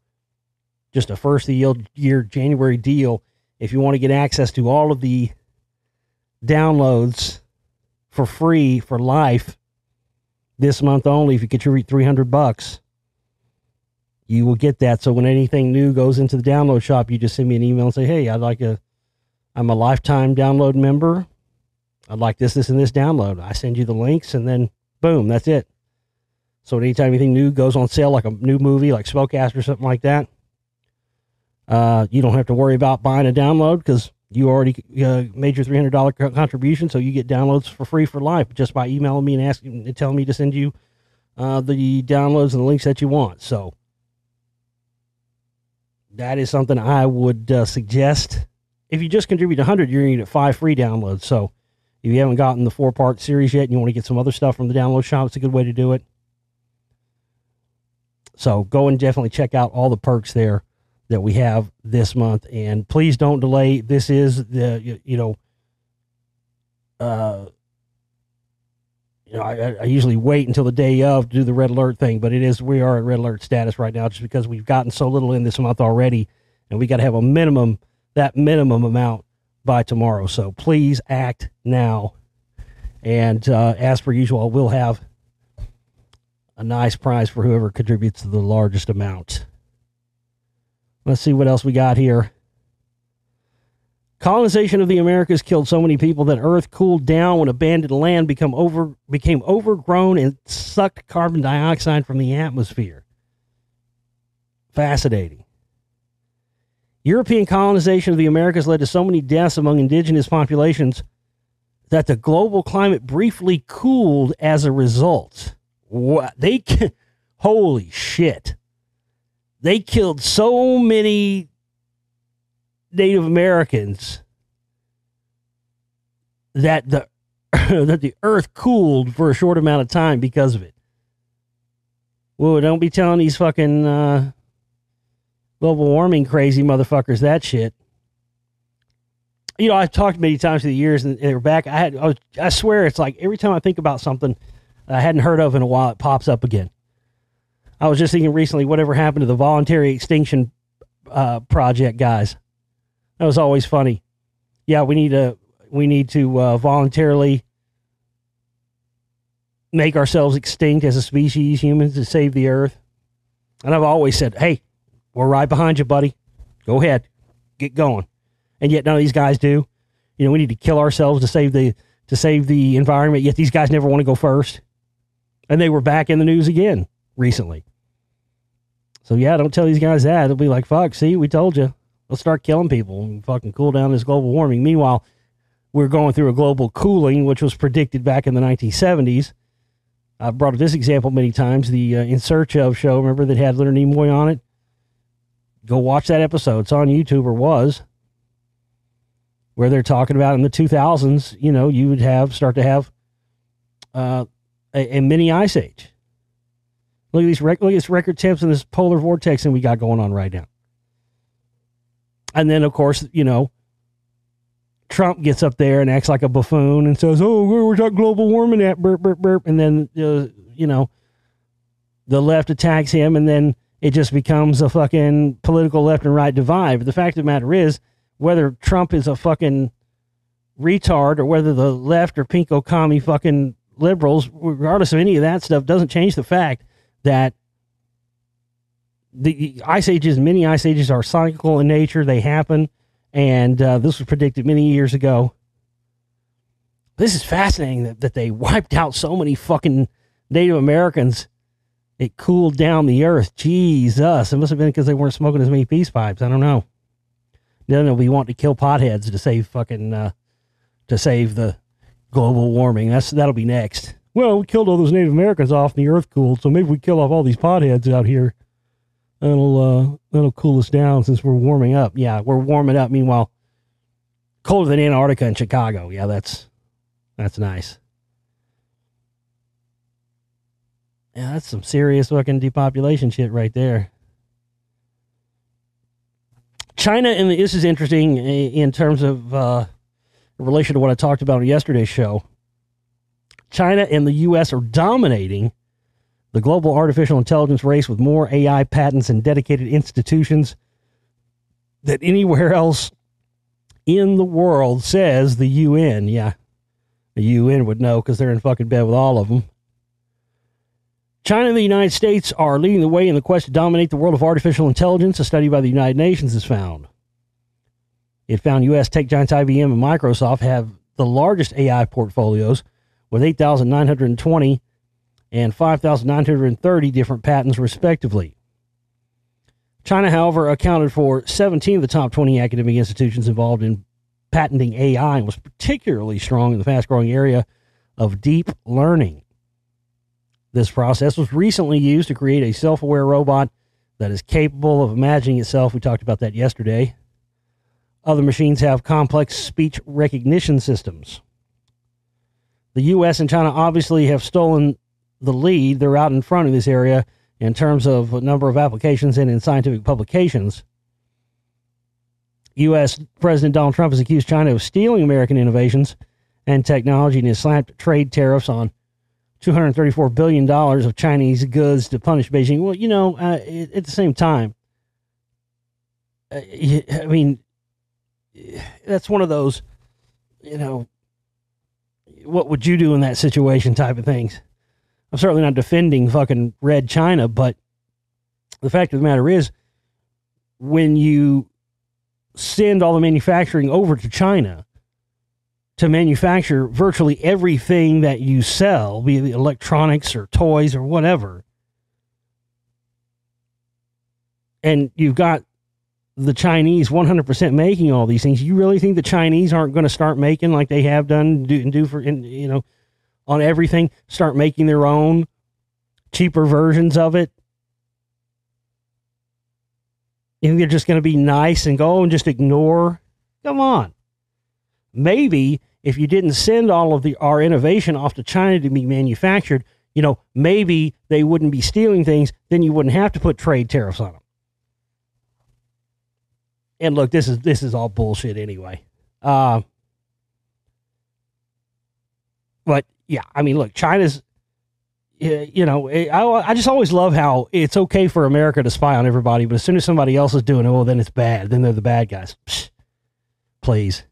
just a first of the year January deal. If you want to get access to all of the downloads for free for life this month only, if you contribute $300, you will get that. So when anything new goes into the download shop, you just send me an email and say, hey, I'm a lifetime download member. I'd like this, and this download. I send you the links, and then boom, that's it. So anytime anything new goes on sale, like a new movie, like Spellcast or something like that, you don't have to worry about buying a download because you already made your $300 contribution, so you get downloads for free for life just by emailing me and asking and telling me to send you the downloads and the links that you want. So that is something I would suggest. If you just contribute 100, you're going to get 5 free downloads. So if you haven't gotten the 4-part series yet and you want to get some other stuff from the download shop, it's a good way to do it. So go and definitely check out all the perks there that we have this month. And please don't delay. This is the, I usually wait until the day of to do the red alert thing, but we are at red alert status right now just because we've gotten so little in this month already, and we got to have that minimum amount by tomorrow. So please act now. And as per usual, we'll have a nice prize for whoever contributes the largest amount. Let's see what else we got here. Colonization of the Americas killed so many people that Earth cooled down when abandoned land became overgrown and sucked carbon dioxide from the atmosphere. Fascinating. European colonization of the Americas led to so many deaths among indigenous populations that the global climate briefly cooled as a result. Holy shit. They killed so many Native Americans that the earth cooled for a short amount of time because of it. Whoa, don't be telling these fucking global warming crazy motherfuckers that shit. I've talked many times through the years, and they're back. I swear it's like every time I think about something I hadn't heard of in a while, it pops up again. I was just thinking recently, whatever happened to the voluntary extinction project guys? That was always funny. Yeah, we need to voluntarily make ourselves extinct as a species, humans, to save the earth. And I've always said, hey, we're right behind you, buddy. Go ahead. Get going. And yet none of these guys do. You know, we need to kill ourselves to save the environment, yet these guys never want to go first. And they were back in the news again recently. So yeah, don't tell these guys that. They'll be like, fuck, see, we told you. Let's start killing people and fucking cool down this global warming. Meanwhile, we're going through a global cooling, which was predicted back in the 1970s. I've brought up this example many times. The In Search Of show, remember, that had Leonard Nimoy on it? Go watch that episode. It's on YouTube, or was, where they're talking about in the 2000s, you know, you would start to have a mini ice age. Look at these record temps in this polar vortex that we got going on right now. And then, of course, you know, Trump gets up there and acts like a buffoon and says, oh, we're talking global warming at burp, burp, burp. And then, you know, the left attacks him, and then it just becomes a fucking political left and right divide. But the fact of the matter is, whether Trump is a fucking retard or whether the left or pinko commie fucking liberals, regardless of any of that stuff, doesn't change the fact that the ice ages, mini ice ages, are cyclical in nature. They happen. And this was predicted many years ago. This is fascinating that they wiped out so many fucking Native Americans. It cooled down the earth. Jesus. It must have been because they weren't smoking as many peace pipes. I don't know. Then they'll be wanting to kill potheads to save fucking, to save the global warming. That'll be next. Well, we killed all those Native Americans off and the earth cooled, so maybe we kill off all these potheads out here. That'll cool us down since we're warming up. Yeah, we're warming up. Meanwhile, colder than Antarctica and Chicago. Yeah, that's nice. Yeah, that's some serious fucking depopulation shit right there. China, and this is interesting in terms of in relation to what I talked about on yesterday's show. China and the U.S. are dominating the global artificial intelligence race with more AI patents and dedicated institutions than anywhere else in the world, says the UN. Yeah, the UN would know because they're in fucking bed with all of them. China and the United States are leading the way in the quest to dominate the world of artificial intelligence, a study by the United Nations has found. It found U.S. tech giants IBM and Microsoft have the largest AI portfolios with 8,920 and 5,930 different patents, respectively. China, however, accounted for 17 of the top 20 academic institutions involved in patenting AI and was particularly strong in the fast-growing area of deep learning. This process was recently used to create a self-aware robot that is capable of imagining itself. We talked about that yesterday. Other machines have complex speech recognition systems. The U.S. and China obviously have stolen the lead. They're out in front in this area in terms of a number of applications and in scientific publications. U.S. President Donald Trump has accused China of stealing American innovations and technology and has slapped trade tariffs on $234 billion of Chinese goods to punish Beijing. Well, you know, at the same time, I mean, that's one of those, you know, what would you do in that situation type of things. I'm certainly not defending fucking Red China, but the fact of the matter is, when you send all the manufacturing over to China to manufacture virtually everything that you sell, be it electronics or toys or whatever, and you've got the Chinese 100% making all these things, you really think the Chinese aren't going to start making like they have done do for, you know, on everything, start making their own cheaper versions of it? You think they're just going to be nice and go and just ignore? Come on. Maybe if you didn't send all of our innovation off to China to be manufactured, you know, maybe they wouldn't be stealing things. Then you wouldn't have to put trade tariffs on them. And look, this is all bullshit anyway. But yeah, I mean, look, China's, I just always love how it's okay for America to spy on everybody, but as soon as somebody else is doing it, well, then it's bad. Then they're the bad guys. Psh, please.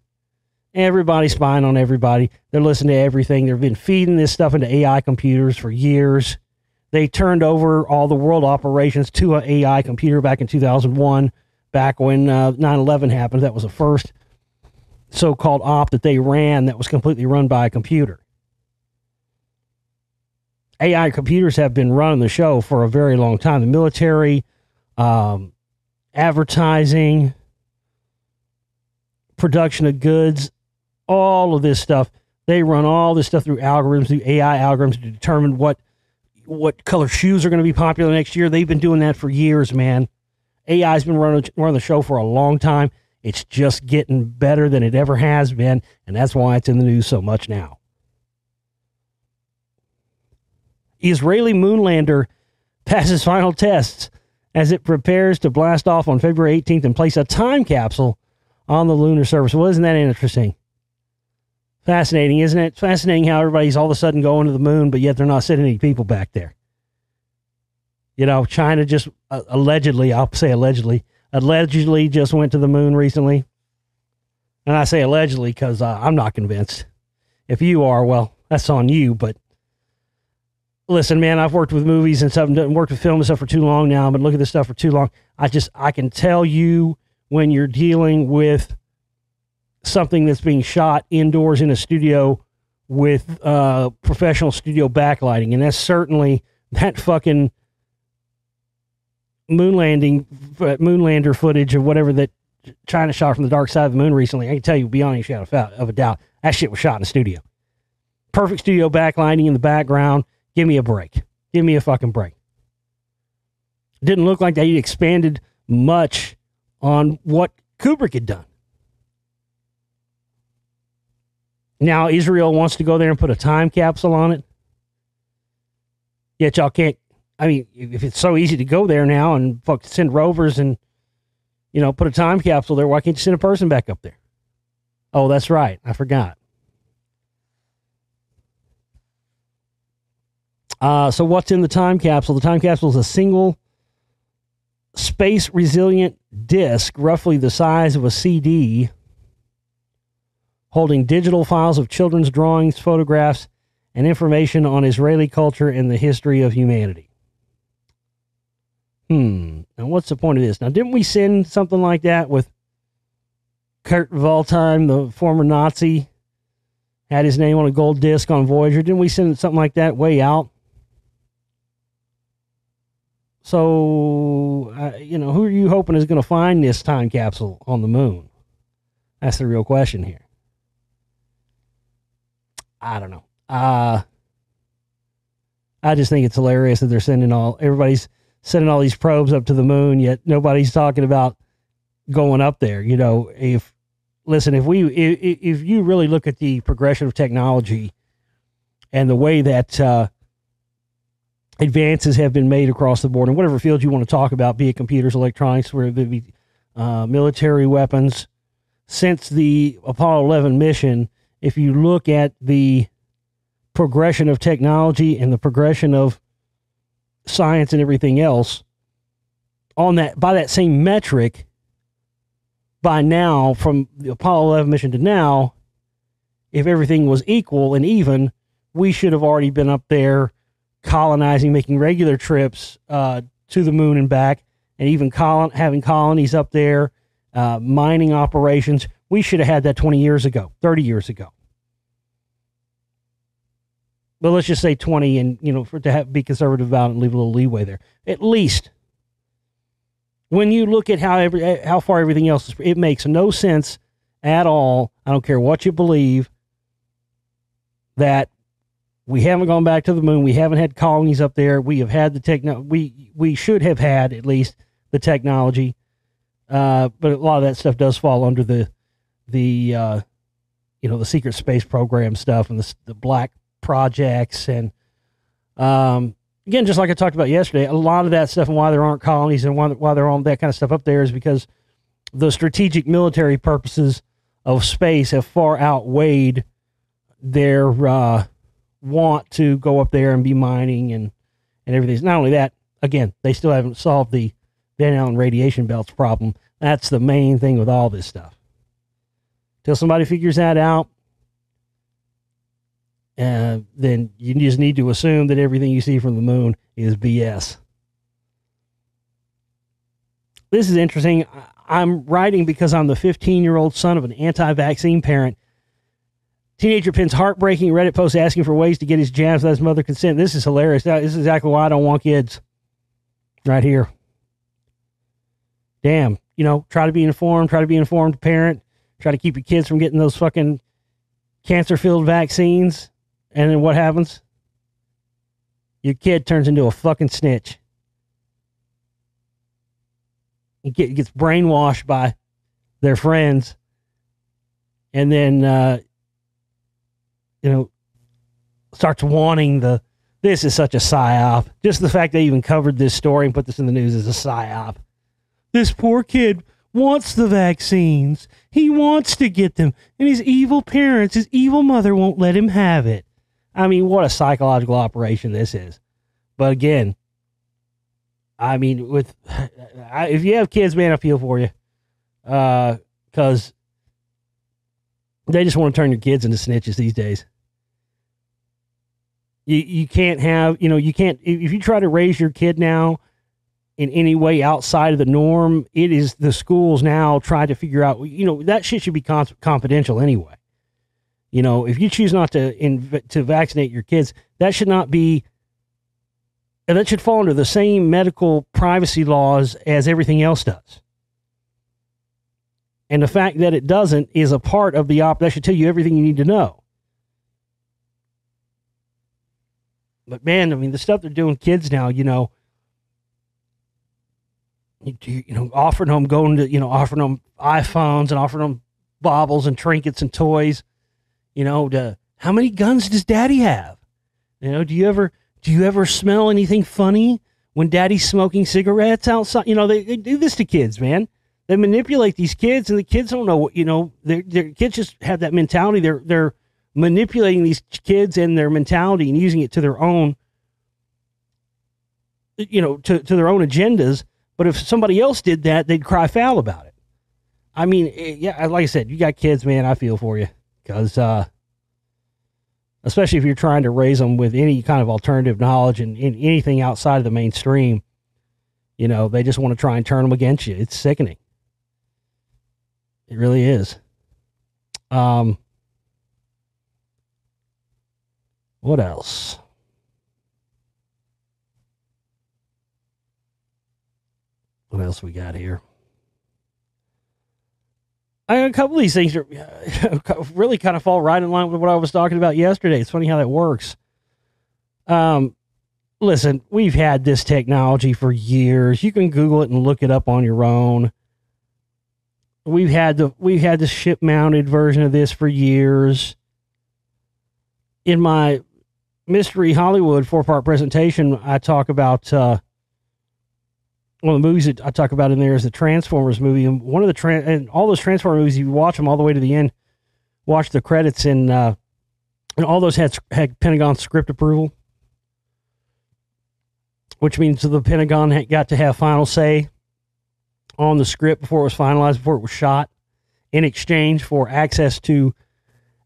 Everybody's spying on everybody. They're listening to everything. They've been feeding this stuff into AI computers for years. They turned over all the world operations to an AI computer back in 2001, back when 9/11 happened. That was the first so-called op that they ran that was completely run by a computer. AI computers have been running the show for a very long time. The military, advertising, production of goods, all of this stuff. They run all this stuff through algorithms, through AI algorithms to determine what color shoes are going to be popular next year. They've been doing that for years, man. AI's been running the show for a long time. It's just getting better than it ever has been, and that's why it's in the news so much now. Israeli moonlander passes final tests as it prepares to blast off on February 18th and place a time capsule on the lunar surface. Well, isn't that interesting? Fascinating, isn't it? Fascinating how everybody's all of a sudden going to the moon, but yet they're not sending any people back there. China just allegedly just went to the moon recently. And I say allegedly because I'm not convinced. If you are, well, that's on you, but listen, man, I've worked with movies and stuff and worked with film and stuff for too long now. I've been looking at this stuff for too long. I can tell you when you're dealing with something that's being shot indoors in a studio with professional studio backlighting. And that's certainly that fucking moonlander footage or whatever that China shot from the dark side of the moon recently. I can tell you beyond any shadow of a doubt, that shit was shot in a studio. Perfect studio backlighting in the background. Give me a break. Give me a fucking break. Didn't look like they expanded much on what Kubrick had done. Now Israel wants to go there and put a time capsule on it. Yet y'all can't. I mean, if it's so easy to go there now and send rovers and, put a time capsule there, why can't you send a person back up there? Oh, that's right. I forgot. So what's in the time capsule? The time capsule is a single space-resilient disc, roughly the size of a CD, holding digital files of children's drawings, photographs, and information on Israeli culture and the history of humanity. Now what's the point of this? Now, didn't we send something like that with Kurt Waldheim, the former Nazi, had his name on a gold disc on Voyager? Didn't we send something like that way out? So, who are you hoping is going to find this time capsule on the moon? That's the real question here. I don't know. I just think it's hilarious that everybody's sending all these probes up to the moon, yet nobody's talking about going up there. If you really look at the progression of technology and the way that advances have been made across the board in whatever field you want to talk about, be it computers, electronics, whether it be military weapons, since the Apollo 11 mission, if you look at the progression of technology and the progression of science and everything else, by that same metric, by now, from the Apollo 11 mission to now, if everything was equal and even, we should have already been up there colonizing, making regular trips to the moon and back, and even having colonies up there, mining operations. We should have had that 20 years ago, 30 years ago. But let's just say 20 and, be conservative about it and leave a little leeway there. At least, when you look at how far everything else is, it makes no sense at all. I don't care what you believe, that we haven't gone back to the moon. We haven't had colonies up there. We have had the we should have had at least the technology. But a lot of that stuff does fall under the secret space program stuff and the black projects. And again, just like I talked about yesterday, a lot of that stuff and why there aren't colonies and why there aren't that kind of stuff up there is because the strategic military purposes of space have far outweighed their want to go up there and be mining and everything. Not only that, again, they still haven't solved the Van Allen radiation belts problem. That's the main thing with all this stuff. Till somebody figures that out, then you just need to assume that everything you see from the moon is BS. This is interesting. I'm writing because I'm the 15-year-old son of an anti-vaccine parent. Teenager pins heartbreaking Reddit post asking for ways to get his jabs without his mother consent. This is hilarious. This is exactly why I don't want kids. Right here. Damn. Try to be informed. Try to be an informed parent. Try to keep your kids from getting those fucking cancer-filled vaccines. And then what happens? Your kid turns into a fucking snitch. He gets brainwashed by their friends. And then, starts wanting this is such a psyop. Just the fact they even covered this story and put this in the news is a psyop. This poor kid wants the vaccines. He wants to get them. And his evil parents, his evil mother won't let him have it. I mean, what a psychological operation this is. But again, I mean, if you have kids, man, I feel for you. Because they just want to turn your kids into snitches these days. You can't have, you can't, if you try to raise your kid now in any way outside of the norm, it is the schools now try to figure out, that shit should be confidential anyway. If you choose not to vaccinate your kids, that should fall under the same medical privacy laws as everything else does. And the fact that it doesn't is a part of that should tell you everything you need to know. But man, I mean, the stuff they're doing kids now, offering them offering them iPhones and offering them baubles and trinkets and toys, how many guns does daddy have? Do you ever smell anything funny when daddy's smoking cigarettes outside? They do this to kids, man. They manipulate these kids, and the kids don't know what, their kids just have that mentality. They're manipulating these kids and their mentality and using it to their own, to their own agendas. But if somebody else did that, they'd cry foul about it. I mean, yeah, like I said, you got kids, man, I feel for you. Because, especially if you're trying to raise them with any kind of alternative knowledge and anything outside of the mainstream, they just want to try and turn them against you. It's sickening. It really is. What else? What else we got here? A couple of these things are really kind of fall right in line with what I was talking about yesterday. It's funny how that works. Listen, we've had this technology for years. You can Google it and look it up on your own. We've had the ship mounted version of this for years. In my Mystery Hollywood 4-part presentation, I talk about one of the movies that I talk about in there is the Transformers movie, and one of the and all those Transformers movies, you watch them all the way to the end, watch the credits, and all those had Pentagon script approval, which means the Pentagon got to have final say on the script before it was finalized, before it was shot, in exchange for access to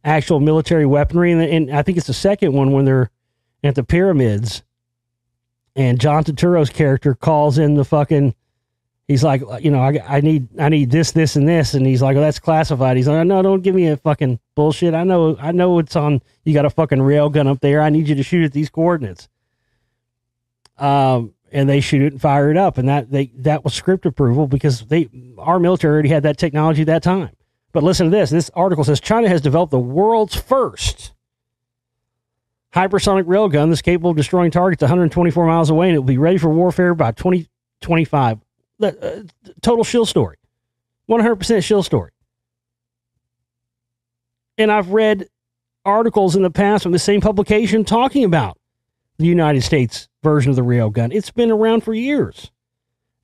actual military weaponry. And I think it's the second one when they're at the pyramids and John Turturro's character calls in the fucking, he's like, I need this, this, and this. And he's like, oh, that's classified. He's like, no, don't give me a fucking bullshit. I know it's on, you got a fucking rail gun up there. I need you to shoot at these coordinates. And they shoot it and fire it up. And that was script approval because our military already had that technology at that time. But listen to this. This article says China has developed the world's first hypersonic railgun that's capable of destroying targets 124 miles away, and it will be ready for warfare by 2025. Total shill story. 100% shill story. And I've read articles in the past from the same publication talking about the United States version of the railgun. It's been around for years.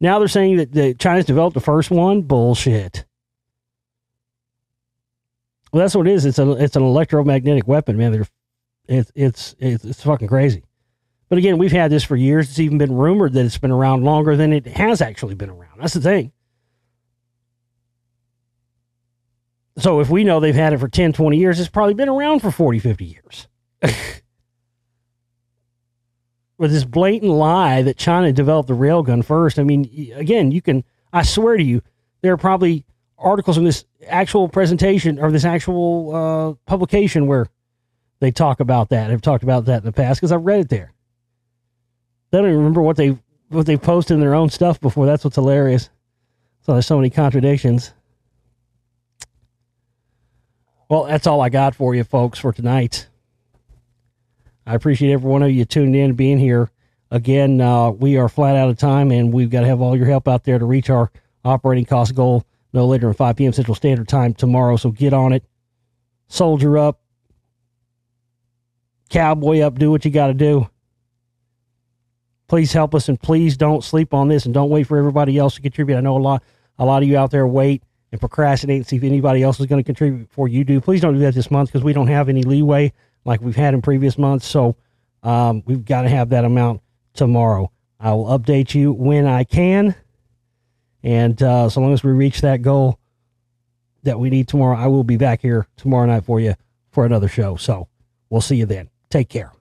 Now they're saying that China's developed the first one. Bullshit. Well, that's what it is. It's an electromagnetic weapon, man. It's fucking crazy. But again, we've had this for years. It's even been rumored that it's been around longer than it has actually been around. That's the thing. So if we know they've had it for 10, 20 years, it's probably been around for 40, 50 years. With this blatant lie that China developed the railgun first. I mean, again, I swear to you, there are probably articles in this actual presentation or this actual publication where they talk about that. I've talked about that in the past because I've read it there. They don't even remember what they posted in their own stuff before. That's what's hilarious. So there's so many contradictions. Well, that's all I got for you, folks, for tonight. I appreciate every one of you tuning in and being here. Again, we are flat out of time, and we've got to have all your help out there to reach our operating cost goal no later than 5 p.m. Central Standard Time tomorrow. So get on it. Soldier up. Cowboy up. Do what you got to do. Please help us, and please don't sleep on this, and don't wait for everybody else to contribute. I know a lot of you out there wait and procrastinate and see if anybody else is going to contribute before you do. Please don't do that this month because we don't have any leeway like we've had in previous months. So we've got to have that amount tomorrow. I will update you when I can. And so long as we reach that goal that we need tomorrow, I will be back here tomorrow night for you for another show. So we'll see you then. Take care.